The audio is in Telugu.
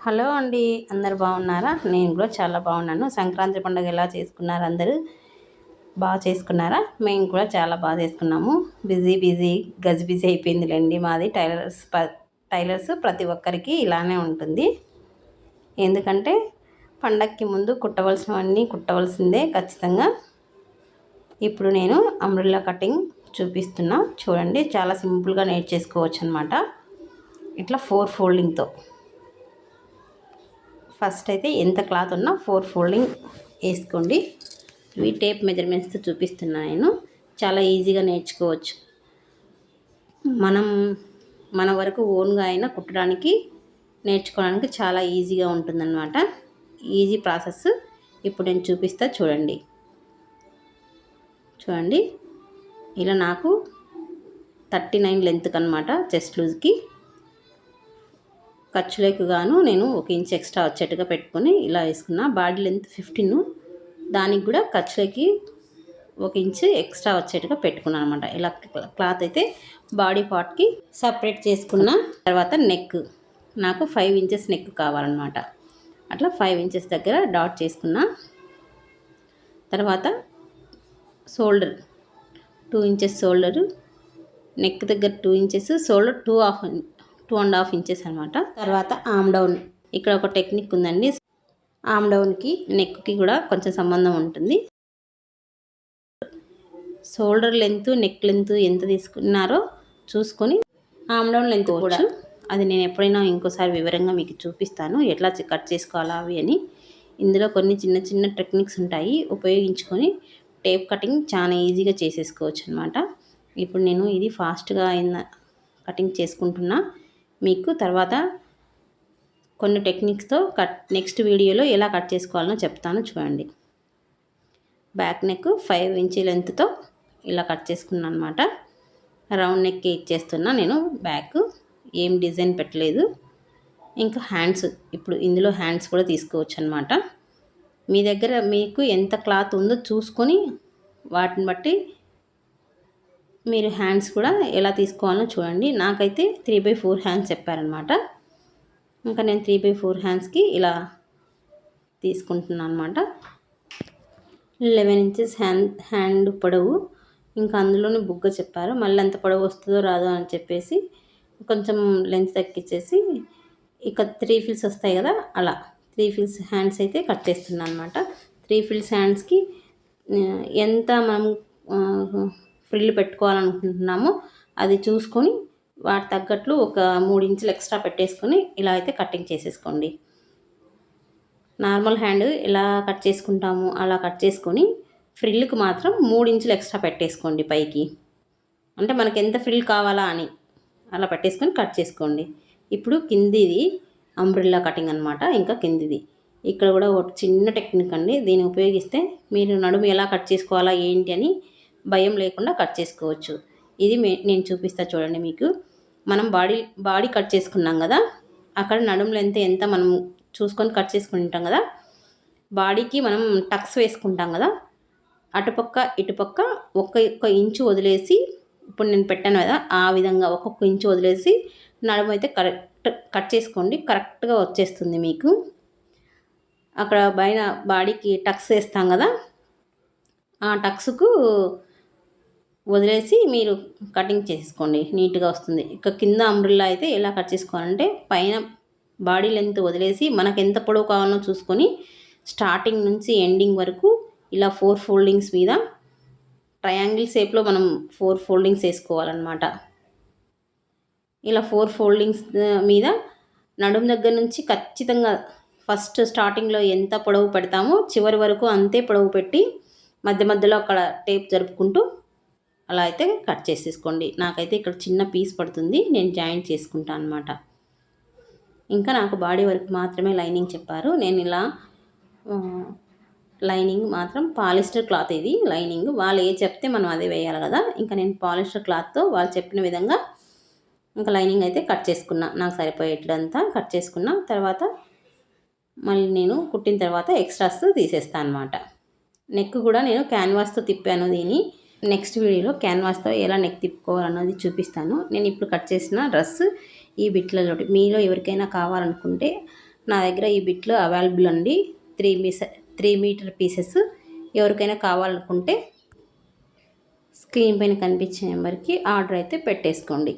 హలో అండి, అందరు బాగున్నారా? నేను కూడా చాలా బాగున్నాను. సంక్రాంతి పండుగ ఎలా చేసుకున్నారు? అందరూ బాగా చేసుకున్నారా? మేము కూడా చాలా బాగా చేసుకున్నాము. బిజీ గజిబిజీ అయిపోయిందిలేండి. మాది టైలర్స్ ప్రతి ఒక్కరికి ఇలానే ఉంటుంది. ఎందుకంటే పండగకి ముందు కుట్టవలసినవన్నీ కుట్టవలసిందే ఖచ్చితంగా. ఇప్పుడు నేను అంబ్రెల్లా కటింగ్ చూపిస్తున్నా చూడండి. చాలా సింపుల్గా నేర్చేసుకోవచ్చు అనమాట. ఇట్లా 4 ఫోల్డింగ్తో. ఫస్ట్ అయితే ఎంత క్లాత్ ఉన్నా 4 ఫోల్డింగ్ వేసుకోండి. ఇవి టేప్ మెజర్మెంట్స్తో చూపిస్తున్నా నేను. చాలా ఈజీగా నేర్చుకోవచ్చు. మన వరకు ఓన్గా అయినా కుట్టడానికి నేర్చుకోవడానికి చాలా ఈజీగా ఉంటుందన్నమాట. ఈజీ ప్రాసెస్ ఇప్పుడు నేను చూపిస్తా చూడండి. ఇలా నాకు 39 లెంత్కి అనమాట, చెస్ట్ లూజ్కి. ఖర్చులకు గాను నేను 1 ఇంచ్ ఎక్స్ట్రా వచ్చేట్టుగా పెట్టుకొని ఇలా వేసుకున్నా. బాడీ లెంత్ 15, దానికి కూడా ఖర్చులకి 1 ఇంచ్ ఎక్స్ట్రా వచ్చేట్టుగా పెట్టుకున్నాను అనమాట. ఇలా క్లాత్ అయితే బాడీ పార్ట్కి సపరేట్ చేసుకున్న తర్వాత నెక్ నాకు 5 ఇంచెస్ నెక్ కావాలన్నమాట. అట్లా 5 ఇంచెస్ దగ్గర డాట్ చేసుకున్నా. తర్వాత షోల్డర్ 2 ఇంచెస్ షోల్డరు, నెక్ దగ్గర 2 ఇంచెస్, షోల్డర్ 2.5 ఇంచెస్ అనమాట. తర్వాత ఆమ్ డౌన్, ఇక్కడ ఒక టెక్నిక్ ఉందండి. ఆమ్ డౌన్కి నెక్కి కూడా కొంచెం సంబంధం ఉంటుంది. షోల్డర్ లెంత్, నెక్ లెంత్ ఎంత తీసుకున్నారో చూసుకొని ఆమ్ డౌన్ లెంత్ కూడా, అది నేను ఎప్పుడైనా ఇంకోసారి వివరంగా మీకు చూపిస్తాను ఎట్లా కట్ చేసుకోవాలా అవి అని. ఇందులో కొన్ని చిన్న చిన్న టెక్నిక్స్ ఉంటాయి, ఉపయోగించుకొని టేప్ కటింగ్ చాలా ఈజీగా చేసేసుకోవచ్చు అనమాట. ఇప్పుడు నేను ఇది ఫాస్ట్గా కటింగ్ చేసుకుంటున్నా. మీకు తర్వాత కొన్ని టెక్నిక్స్తో నెక్స్ట్ వీడియోలో ఎలా కట్ చేసుకోవాలో చెప్తాను చూడండి. బ్యాక్ నెక్ 5 ఇంచ్ లెంత్తో ఇలా కట్ చేసుకున్నాను అనమాట. రౌండ్ నెక్ ఇచ్చేస్తున్నా నేను. బ్యాక్ ఏం డిజైన్ పెట్టలేదు. ఇంకా హ్యాండ్స్, ఇప్పుడు ఇందులో హ్యాండ్స్ కూడా తీసుకోవచ్చు అనమాట. మీ దగ్గర మీకు ఎంత క్లాత్ ఉందో చూసుకొని వాటిని బట్టి మీరు హ్యాండ్స్ కూడా ఎలా తీసుకోవాలో చూడండి. నాకైతే 3/4 హ్యాండ్స్ చెప్పారనమాట. ఇంకా నేను 3/4 హ్యాండ్స్కి ఇలా తీసుకుంటున్నాను అనమాట. 11 ఇంచెస్ హ్యాండ్ పొడవు. ఇంకా అందులోనే బుగ్గ చెప్పారు. మళ్ళీ ఎంత పొడవు వస్తుందో రాదో అని చెప్పేసి కొంచెం లెంత్ తగ్గించేసి ఇక 3 ఫిల్స్ వస్తాయి కదా, అలా 3 ఫిల్స్ హ్యాండ్స్ అయితే కట్ చేస్తున్నాను అనమాట. 3 ఫిల్స్ హ్యాండ్స్కి ఎంత మనం ఫ్రిల్ పెట్టుకోవాలనుకుంటున్నామో అది చూసుకొని వాటి తగ్గట్లు ఒక 3 ఇంచులు ఎక్స్ట్రా పెట్టేసుకొని ఇలా అయితే కటింగ్ చేసేసుకోండి. నార్మల్ హ్యాండ్ ఎలా కట్ చేసుకుంటాము అలా కట్ చేసుకొని ఫ్రిల్కి మాత్రం 3 ఇంచులు ఎక్స్ట్రా పెట్టేసుకోండి పైకి. అంటే మనకి ఎంత ఫ్రిల్ కావాలా అని అలా పెట్టేసుకొని కట్ చేసుకోండి. ఇప్పుడు కిందిది అంబ్రెల్లా కటింగ్ అనమాట. ఇంకా కిందిది ఇక్కడ కూడా ఒక చిన్న టెక్నిక్ అండి. దీన్ని ఉపయోగిస్తే మీరు నడుము ఎలా కట్ చేసుకోవాలా ఏంటి అని భయం లేకుండా కట్ చేసుకోవచ్చు. ఇది నేను చూపిస్తా చూడండి మీకు. మనం బాడీ కట్ చేసుకున్నాం కదా, అక్కడ నడుము లెంత్ ఎంత మనం చూసుకొని కట్ చేసుకుంటాం కదా. బాడీకి మనం టక్స్ వేసుకుంటాం కదా, అటుపక్క ఇటుపక్క ఒక్క ఇంచు వదిలేసి, ఇప్పుడు నేను పెట్టాను కదా ఆ విధంగా ఒక్కొక్క ఇంచు వదిలేసి నడుము అయితే కరెక్ట్ కట్ చేసుకోండి. కరెక్ట్గా వచ్చేస్తుంది మీకు. అక్కడ పైన బాడీకి టక్స్ వేస్తాం కదా, ఆ టక్స్కు వదిలేసి మీరు కటింగ్ చేసుకోండి, నీట్గా వస్తుంది. ఇక కింద అంబ్రెల్లా అయితే ఎలా కట్ చేసుకోవాలంటే పైన బాడీ లెంత్ వదిలేసి మనకు ఎంత పొడవు కావాలో చూసుకొని స్టార్టింగ్ నుంచి ఎండింగ్ వరకు ఇలా 4 ఫోల్డింగ్స్ మీద ట్రయాంగిల్ షేప్లో మనం 4 ఫోల్డింగ్స్ వేసుకోవాలన్నమాట. ఇలా 4 ఫోల్డింగ్స్ మీద నడుము దగ్గర నుంచి ఖచ్చితంగా ఫస్ట్ స్టార్టింగ్లో ఎంత పొడవు పెడతామో చివరి వరకు అంతే పొడవు పెట్టి మధ్య మధ్యలో అక్కడ టేప్ జరుపుకుంటూ అలా అయితే కట్ చేసేసుకోండి. నాకైతే ఇక్కడ చిన్న పీస్ పడుతుంది, నేను జాయింట్ చేసుకుంటాను అనమాట. ఇంకా నాకు బాడీ వరకు మాత్రమే లైనింగ్ చెప్పారు. నేను ఇలా లైనింగ్ మాత్రం పాలిస్టర్ క్లాత్, ఇది లైనింగ్ వాళ్ళు ఏ చెప్తే మనం అదే వేయాలి కదా. ఇంకా నేను పాలిస్టర్ క్లాత్తో వాళ్ళు చెప్పిన విధంగా ఇంకా లైనింగ్ అయితే కట్ చేసుకున్నా. నాకు సరిపోయేటంతా కట్ చేసుకున్న తర్వాత మళ్ళీ నేను కుట్టిన తర్వాత ఎక్స్ట్రాస్ తీసేస్తాను అనమాట. నెక్ కూడా నేను క్యాన్వాస్తో తిప్పాను. దీన్ని నెక్స్ట్ వీడియోలో క్యాన్వాస్తో ఎలా నెక్ తిప్పుకోవాలన్నది చూపిస్తాను. నేను ఇప్పుడు కట్ చేసిన డ్రెస్ ఈ బిట్లలోటి మీలో ఎవరికైనా కావాలనుకుంటే నా దగ్గర ఈ బిట్లు అవైలబుల్ అండి. 3 మీటర్ పీసెస్. ఎవరికైనా కావాలనుకుంటే స్క్రీన్ పైన కనిపించే నెంబర్కి ఆర్డర్ అయితే పెట్టేసుకోండి.